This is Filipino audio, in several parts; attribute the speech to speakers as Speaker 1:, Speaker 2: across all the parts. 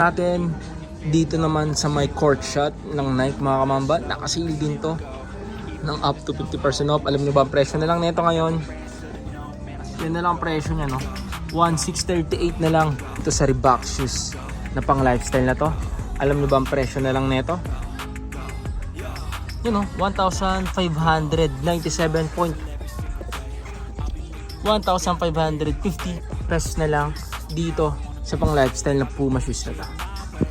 Speaker 1: Natin dito naman sa may court shot ng Nike mga kamamba, nakasale din to ng up to 50% off. Alam nyo ba ang presyo na lang nito ngayon? Yun na lang ang presyo nya, no? 1,638 na lang ito sa Reebok shoes na pang lifestyle na to. Alam nyo ba ang presyo na lang nito? Yun, no? 1,597 1,550 pesos na lang dito sa pang lifestyle na Puma shoes na to.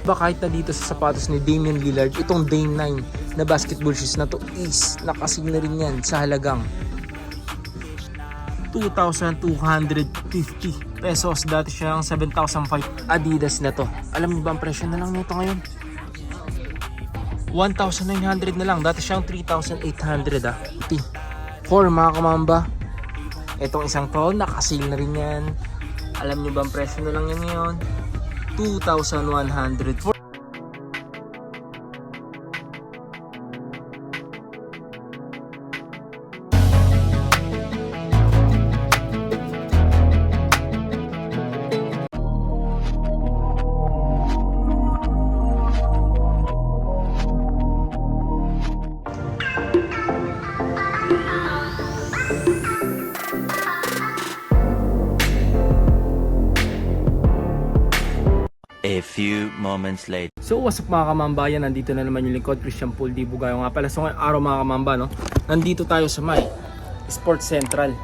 Speaker 1: Ba kahit na dito sa sapatos ni Damian Lillard, itong Dame 9 na basketball shoes na to is nakasig na rin yan sa halagang 2,250 pesos. Dati siyang 7,500. Adidas na to. Alam mo ba ang presyo na lang nito ngayon? 1,900 na lang. Dati siyang 3,800 For mga kamamba, itong isang to nakasil na rin yan. Alam nyo ba ang presyo na lang yan ngayon? 2,100.
Speaker 2: A few moments later.
Speaker 1: So what's up mga kamambayan, nandito na naman yung lingkod, Christian Paul Di Bugayo nga pala. So ngayong araw mga kamamba, no, nandito tayo sa may Sports Central.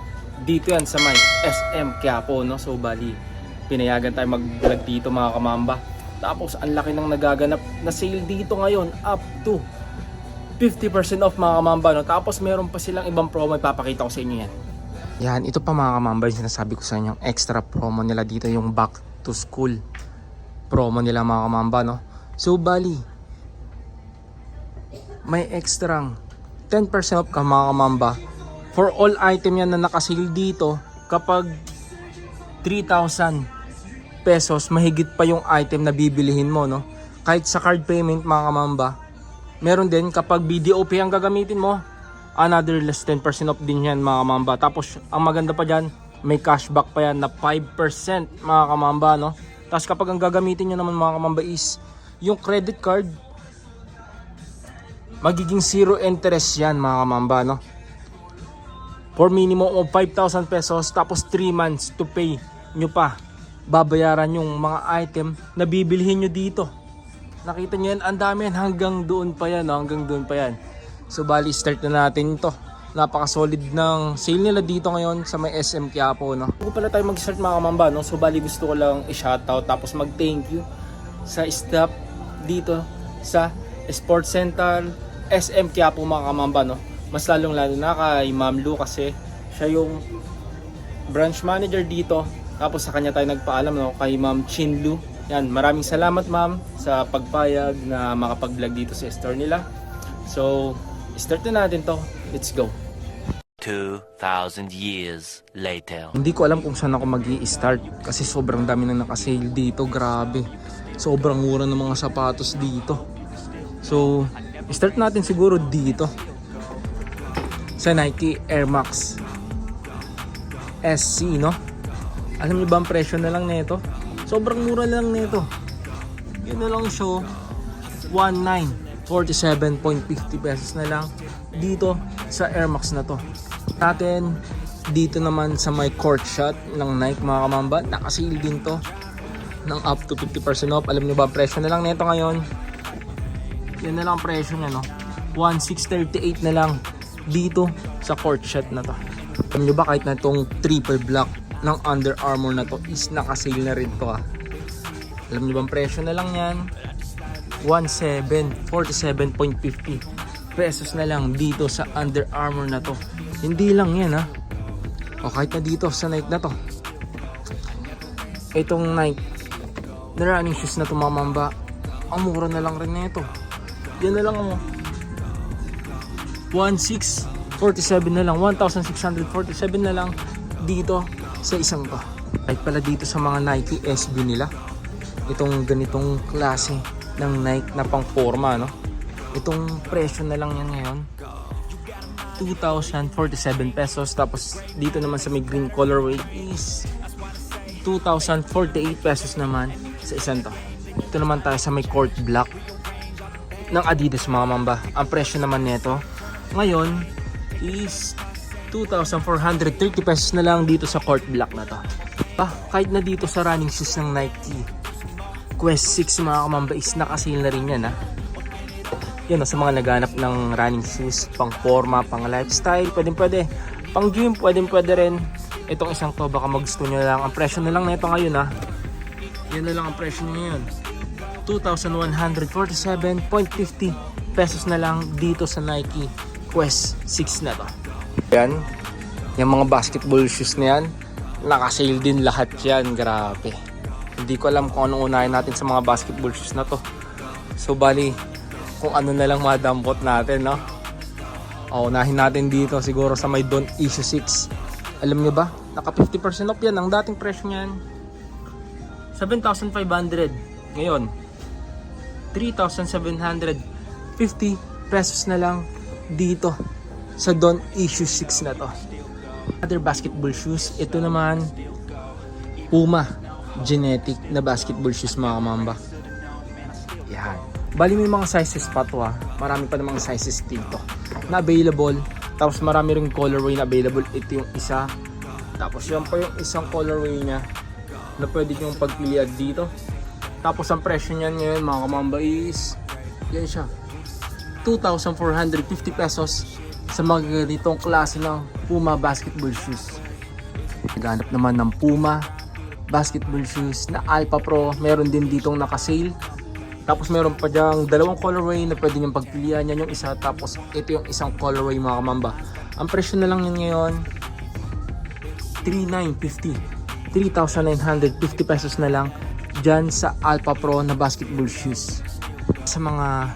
Speaker 1: Dito yan sa may SM Quiapo, no. So bali, pinayagan tayo mag-vlog dito mga kamamba. Tapos ang laki ng nagaganap na sale dito ngayon, up to 50% off mga kamamba, no. Tapos meron pa silang ibang promo, ipapakita ko sa inyo yan. Yan, ito pa mga kamamba yung sinasabi ko sa inyo, extra promo nila dito, yung back to school promo nila mga kamamba, no. So bali, may extrang 10% off ka mga kamamba for all item yan na nakasale dito. Kapag 3,000 pesos mahigit pa yung item na bibilihin mo, no. Kahit sa card payment mga kamamba, meron din kapag BDOP ang gagamitin mo, another less 10% off din yan mga kamamba. Tapos ang maganda pa dyan, may cashback pa yan na 5% mga kamamba, no. Tapos kapag ang gagamitin nyo naman mga kamamba is yung credit card, magiging 0 interest yan mga kamamba, no. For minimum of 5,000 pesos, tapos 3 months to pay nyo pa, babayaran yung mga item na bibilihin nyo dito. Nakita nyo yan, ang dami yan, hanggang doon pa yan, no? Hanggang doon pa yan. So bali, start na natin ito. Napaka-solid ng sale nila dito ngayon sa may SM Quiapo, no. Bago pala tayo mag-start mga kamamba, no, so bali gusto ko lang i-shoutout tapos mag-thank you sa staff dito sa Sports Center SM Quiapo mga kamamba, no. Mas lalong lalo na kay Ma'am Lu kasi siya yung branch manager dito. Tapos sa kanya tayo nagpaalam, no, kay Ma'am Chin Lu. Yan, maraming salamat ma'am sa pagpayag na makapag-vlog dito sa store nila. So, start na natin to. Let's go.
Speaker 2: 2,000 years later.
Speaker 1: Hindi ko alam kung saan ako mag-i-start kasi sobrang dami nang naka-sale dito, grabe. Sobrang mura ng mga sapatos dito. So, start natin siguro dito sa Nike Air Max SC, no? Alam niyo ba ang presyo na lang nito? Sobrang mura lang nito. Yun na lang siya, 1,947.50 pesos na lang dito sa Air Max na to. Natin dito naman sa may court shot ng Nike mga kamamba, nakasale din to ng up to 50% off. Alam nyo ba presyo na lang nito ngayon? Yan na lang presyo nya, no. 1,638 na lang dito sa court shot na to. Alam nyo ba kahit na itong triple block ng Under Armour na to is nakasale na rin to, ah. Alam nyo ba presyo na lang yan? 1,747.50 pesos na lang dito sa Under Armour na to. Hindi lang yan, ha. O kahit na dito sa Nike na to, itong Nike na running shoes na to mga mamba, ang mura na lang rin nito. Yan na lang, 1,647 na lang, 1,647 na lang dito sa isang to. Kahit pala dito sa mga Nike SB nila, itong ganitong klase ng Nike na pang forma, no. Itong presyo na lang yan ngayon, 2,047 pesos. Tapos dito naman sa may green colorway is 2,048 pesos naman sa isang to. Ito naman tayo sa may court black ng Adidas mga mamba. Ang presyo naman nito ngayon is 2,430 pesos na lang dito sa court black na to. Kahit na dito sa running shoes ng Nike Quest 6 mga kamamba is naka-sale na rin yan ha. Yan sa mga naghanap ng running shoes, pang forma, pang lifestyle, pwede. Pang gym, pwede rin. Itong isang to, baka magusto nyo lang. Ang presyo na lang nito ngayon ha. Yan na lang ang presyo nyo ngayon. 2,147.50 pesos na lang dito sa Nike Quest 6 na to. Yan. Yung mga basketball shoes na yan, naka-sale din lahat yan. Grabe. Hindi ko alam kung anong unahin natin sa mga basketball shoes na to. So bali, kung ano na lang madampot natin, no? Unahin natin dito siguro sa may Don't Issue 6. Alam nyo ba? Naka 50% off yan. Ang dating presyo niyan 7,500. Ngayon 3,750 pesos na lang dito sa Don't Issue 6 na to. Other basketball shoes, ito naman Puma Genetic na basketball shoes mga kamamba. Yan. Bali may mga sizes pa to ha. Marami pa namang sizes dito na available. Tapos marami ring colorway na available. Ito yung isa. Tapos yan pa yung isang colorway niya na pwede nyo pagpilian dito. Tapos ang presyo niyan ngayon mga kamamba is yan siya 2,450 pesos sa mga ganitong klase ng Puma basketball shoes. Naghanap naman ng Puma basketball shoes na Alpha Pro, meron din ditong naka-sale. Tapos meron pa dyang dalawang colorway na pwede nyo pagpilian. Yan yung isa, tapos ito yung isang colorway mga kamamba. Ang presyo na lang yan ngayon 3,950 pesos na lang dyan sa Alpha Pro na basketball shoes. Sa mga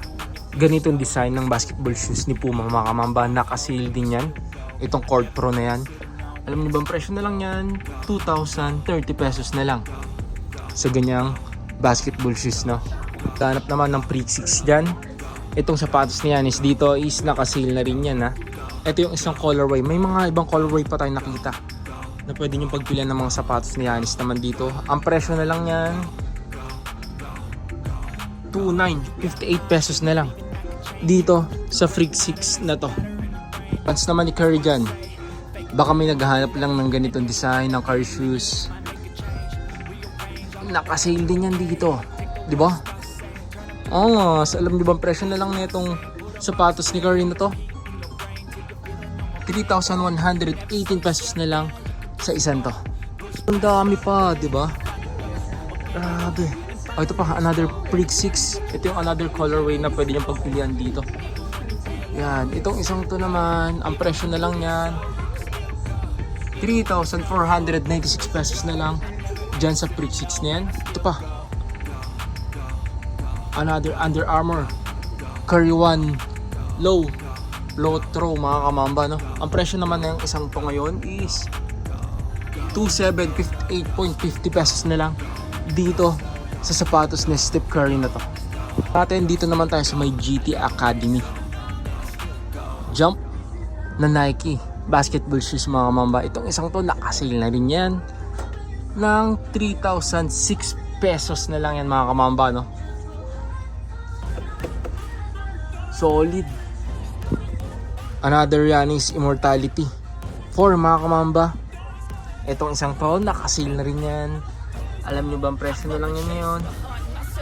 Speaker 1: ganitong design ng basketball shoes ni Puma mga kamamba, naka-sale din yan. Itong Court Pro na yan, alam niyo ba ang presyo na lang yan? 2,030 pesos na lang sa ganyang basketball shoes, no? Ganap naman ng Freak 6 dyan. Itong sapatos ni Yanis dito is naka-sale na rin yan ha. Ito yung isang colorway. May mga ibang colorway pa tayo nakita na pwede nyo pagpilian ng mga sapatos ni Yanis naman dito. Ang presyo na lang yan 2,958 pesos na lang dito sa Freak 6 na to. Pants naman ni Curry dyan, baka may naghahanap lang ng ganitong design ng Curry shoes, naka-sale din yan dito, di ba? Alam niyo ba ang presyo na lang nitong sapatos ni Curry na to? 3,118 pesos na lang sa isang to. Ang dami pa, di ba? Grabe. Ito pa, another Freak 6. Ito yung another colorway na pwede niyong pagpilian dito. Yan, itong isang to naman, ang presyo na lang yan 3,496 pesos na lang dyan sa Freak 6 na yan. Ito pa, another Under Armour Curry 1 low throw mga kamamba, no? Ang presyo naman ng isang to ngayon is 2,758.50 pesos na lang dito sa sapatos ni Steph Curry na to. Atin dito naman tayo sa may GT Academy Jump na Nike basketball shoes mga kamamba. Itong isang to naka-sale na rin yan ng 3,006 pesos na lang yan mga kamamba, no? Solid. Another Yanis Immortality 4 mga kamamba. Itong isang to naka-sale na rin yan. Alam nyo ba ang presyo na lang yan ngayon?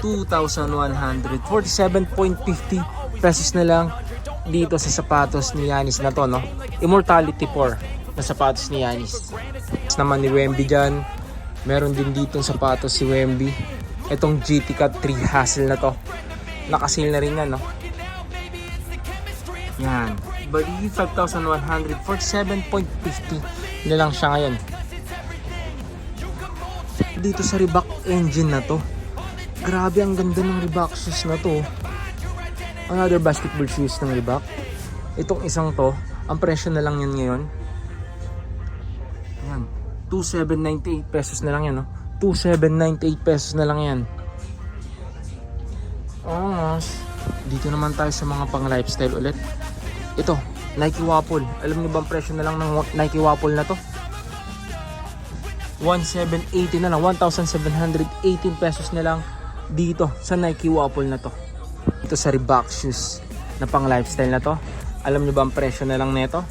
Speaker 1: 2,147.50 pesos na lang dito sa sapatos ni Yanis na to, no? Immortality 4 na sapatos ni Yanis. Tapos naman ni Wemby dyan, meron din ditong sapatos si Wemby. Itong GT Cut 3 Hassle na to, naka-sale na rin yan, no? Yan, bali 5,147.50 na lang siya ngayon. Dito sa Reebok Engine na to, grabe ang ganda ng Reebok shoes na to. Another basketball shoes ng Reebok. Itong isang to, ang presyo na lang yan ngayon, yan, 2,798 pesos na lang yan, no? 2,798 pesos na lang yan. Dito naman tayo sa mga pang lifestyle ulit. Ito, Nike Waffle. Alam niyo ba ang presyo na lang ng Nike Waffle na to? 1,780 na lang, 1,718 pesos na lang dito sa Nike Waffle na to. Ito sa Reebok shoes na pang lifestyle na to. Alam nyo ba ang presyo na lang nito?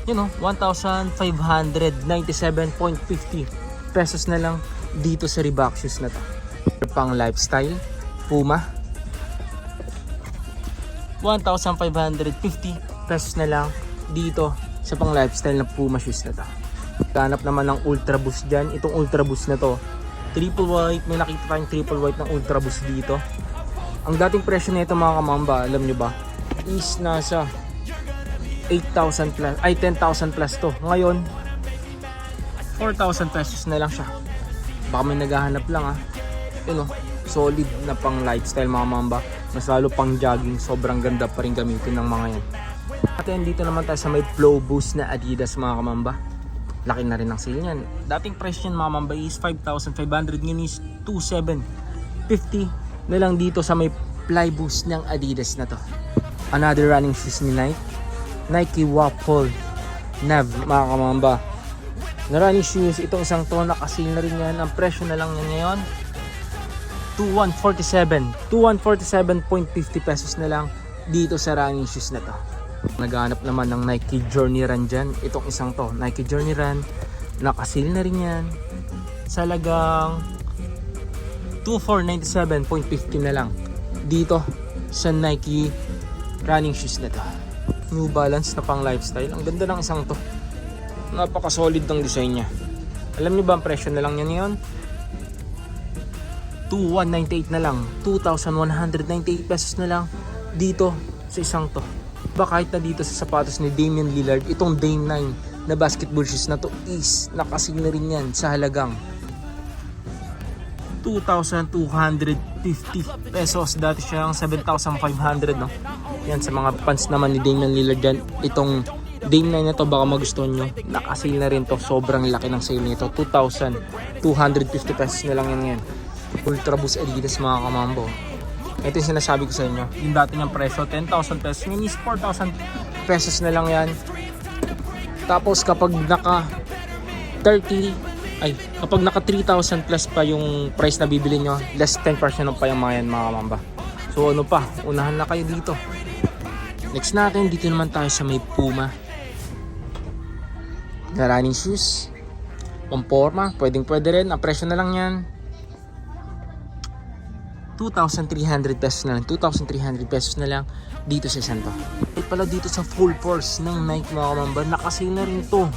Speaker 1: Yun o, 1,597.50 pesos na lang dito sa Reebok shoes na to. Pang lifestyle, Puma, 1,550 pesos na lang dito sa pang lifestyle na Puma shoes na to. Ganap naman ng Ultra Boost dyan. Itong Ultra Boost na to, triple white. May nakita tayong triple white ng Ultra Boost dito. Ang dating presyo nito mga kamamba, alam nyo ba, is nasa 8,000 plus, ay 10,000 plus to. Ngayon 4,000 pesos na lang siya. Baka may naghahanap lang ha. Yun o, solid na pang lifestyle mga mamba. Mas lalo pang jogging, sobrang ganda pa rin gamitin ng mga yan. At yan, dito naman tayo sa may Flow Boost na Adidas mga kamamba. Laki na rin ang sale niyan. Dating presyo niyan mga mamba is 5,500, ngayon is 2,750 na lang dito sa may Fly Boost ng Adidas na to. Another running shoes ni Nike, Nike Waffle Nav mga kamamba. Na running shoes, itong isang to nakasil na rin yan. Ang presyo na lang yan ngayon 2,147.50 pesos na lang dito sa running shoes na to. Naghahanap naman ng Nike Journey Run dyan. Itong isang to, Nike Journey Run, nakasil na rin yan sa lagang 2,497.50 na lang dito sa Nike running shoes na to. New Balance na pang lifestyle. Ang ganda ng isang to, napaka solid ng design nya. Alam niyo ba ang presyo na lang yan ngayon? 2,198 na lang, 2,198 pesos na lang dito sa isang to. Ba kahit na dito sa sapatos ni Damian Lillard, itong Dame 9 na basketball shoes na to is nakasil na rin yan sa halagang 2,250 pesos. Dati siyang 7,500 no. Yan sa mga fans naman ni Damian Lillard dyan. Itong Dame 9 na to baka magustuhan nyo. Naka-sale na rin to. Sobrang laki ng sale nito. 2,250 pesos na lang yan. Ultra Boost Adidas mga kamambo. Ito yung sinasabi ko sa inyo. Yung dati niyang presyo 10,000 pesos. Ngayon is 4,000 pesos na lang yan. Tapos kapag naka 3,000 plus pa yung price na bibili nyo, less 10% pa yung mga yan mga kamamba. So ano pa, unahan na kayo dito. Next natin, dito naman tayo sa may Puma na running shoes, pamporma, pwede rin. Ang presyo na lang yan 2,300 pesos na lang, 2,300 pesos na lang dito sa Santo. At pala dito sa Full Force ng Nike mga kamamba, nakasale na rin to.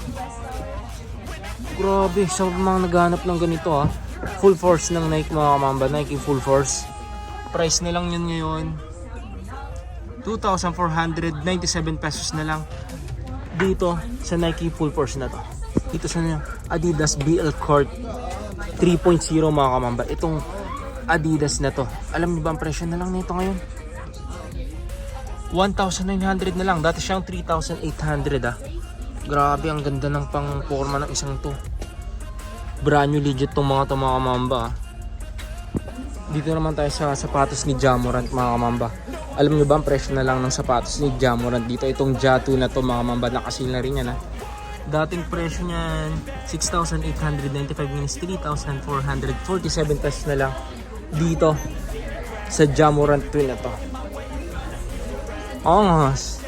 Speaker 1: Grabe, sa mga naghahanap ng ganito ha, Full Force ng Nike mga kamamba, Nike Full Force, price na lang yan ngayon 2,497 pesos na lang dito sa Nike Full Force na to. Dito sa Adidas BL Court 3.0 mga kamamba. Itong Adidas na to, alam niyo ba ang presyo na lang nito ngayon? 1,900 na lang. Dati siyang 3,800 ah. Grabe, ang ganda ng pang forma ng isang to. Brand new legit tong mga kamamba ah. Dito naman tayo sa sapatos ni Ja Morant mga kamamba. Alam niyo ba ang presyo na lang ng sapatos ni Ja Morant dito? Itong Ja2 na to mga kamamba, nakasil na rin yan ah. Dating presyo niyan 6,895 minus 3,447 pesos na lang dito sa Ja Morant 2 na to. Angas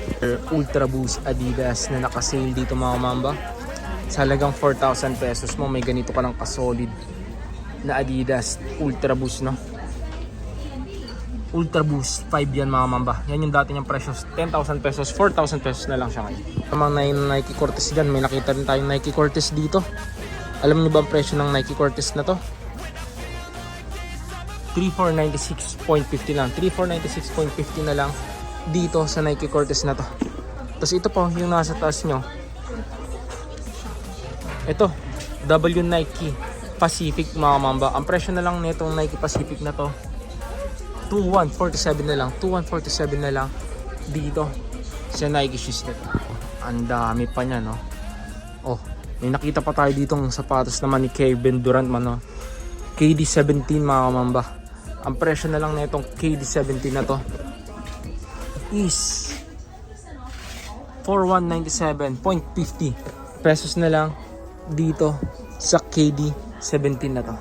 Speaker 1: Ultra Boost Adidas na nakasale dito mga mamba. Sa halagang 4,000 pesos mo, may ganito ka ng kasolid na Adidas Ultra Boost no. Ultra Boost 5 yan mga mamba. Yan yung dati niyang presyo, 10,000 pesos, 4,000 pesos na lang siya ngayon. Tamang na yung Nike Cortez dyan, may nakita rin tayong Nike Cortez dito. Alam niyo ba ang presyo ng Nike Cortez na to? 3,496.50 lang. 3,496.50 na lang dito sa Nike Cortez na to. Tapos ito po yung nasa taas nyo. Ito, W Nike Pacific mga mamba. Ang presyo na lang nitong Nike Pacific na to 2,147 na lang. 2,147 na lang dito sa Nike shoes na to. Ang dami pa niya no. Oh, may nakita pa tayo ditong sapatos naman ni Kevin Durant man no. KD17 mga kamamba. Ang presyo na lang na itong KD17 na to is 4,197.50 pesos na lang dito sa KD17 na to.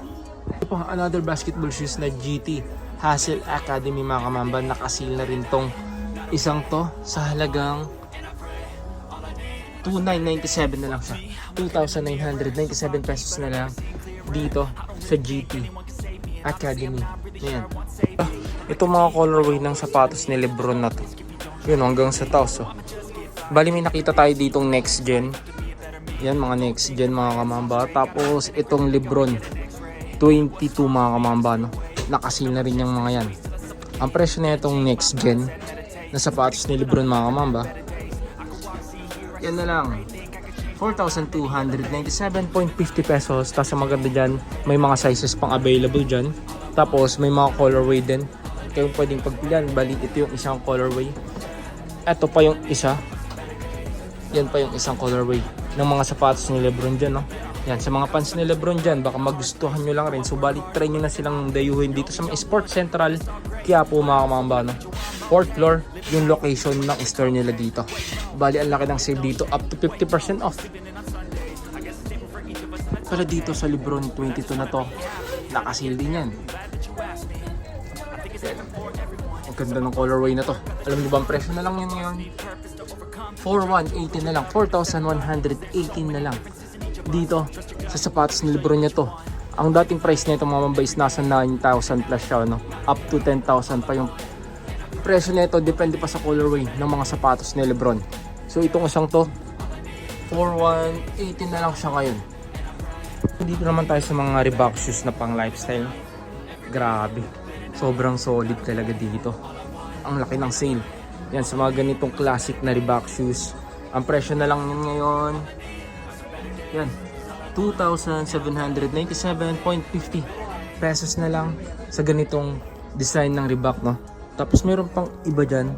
Speaker 1: Ito pa, another basketball shoes na GT Hassel Academy mga kamamba. Nakasil na rin tong isang to sa halagang 2,997 na lang siya. 2,997 pesos na lang dito sa GT Academy. Ayan. Ito mga colorway ng sapatos ni Lebron na to. Yun, hanggang sa taos. Oh. Bali may nakita tayo ditong next gen. Yan, mga next gen mga kamamba. Tapos itong Lebron 22 mga kamamba, no? Nakasil na rin yung mga yan. Ang presyo na itong next gen na sapatos ni Lebron mga kamamba, yan na lang, 4,297.50 pesos. Tapos ang maganda dyan, may mga sizes pang available dyan. Tapos may mga colorway din kayong pwedeng pagpilian. Bali ito yung isang colorway, ito pa yung isa, yan pa yung isang colorway ng mga sapatos ni Lebron dyan, no? Yan, sa mga fans ni Lebron dyan, baka magustuhan nyo lang rin. So bali try nyo na silang dayuhin dito sa Sports Central Quiapo mga kamamba, no? 4th floor yung location ng store nila dito. Bali ang laki ng sale dito, up to 50% off. Pero dito sa Lebron 22 na to, nakasale din yan. Ang ganda ng colorway na to. Alam niyo ba ang presyo na lang yun ngayon? 4,118 na lang, 4,118 na lang dito sa sapatos ni Lebron niya to. Ang dating price nito mga mamba is nasa 9,000 plus siya, no? Up to 10,000 pa yung presyo nito, depende pa sa colorway ng mga sapatos ni Lebron. So itong isang to, 4,118 na lang siya ngayon. Dito naman tayo sa mga Reebok shoes na pang lifestyle. Grabe, sobrang solid talaga dito. Ang laki ng sale. Yan, sa mga ganitong classic na Reebok shoes, ang presyo na lang yun ngayon, yan, 2,797.50 pesos na lang sa ganitong design ng Reebok, no? Tapos meron pang iba dyan.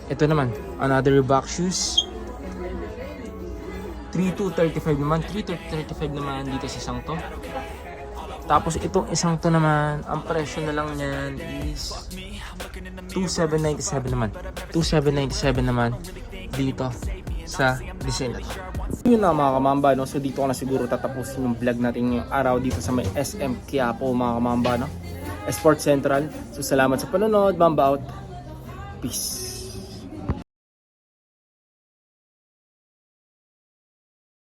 Speaker 1: Ito naman, another Reebok shoes, 3,235 naman, 3,235 naman dito sa isang to. Tapos itong isang to naman, ang presyo na lang niyan is 2,797 naman. 2,797 naman dito sa design na to. Yun na mga kamamba, no? So dito ko na siguro tatapusin yung vlog natin ngayong araw dito sa may SM Quiapo mga kamamba, no? Sports Central. So salamat sa panonood. Bamba out. Peace.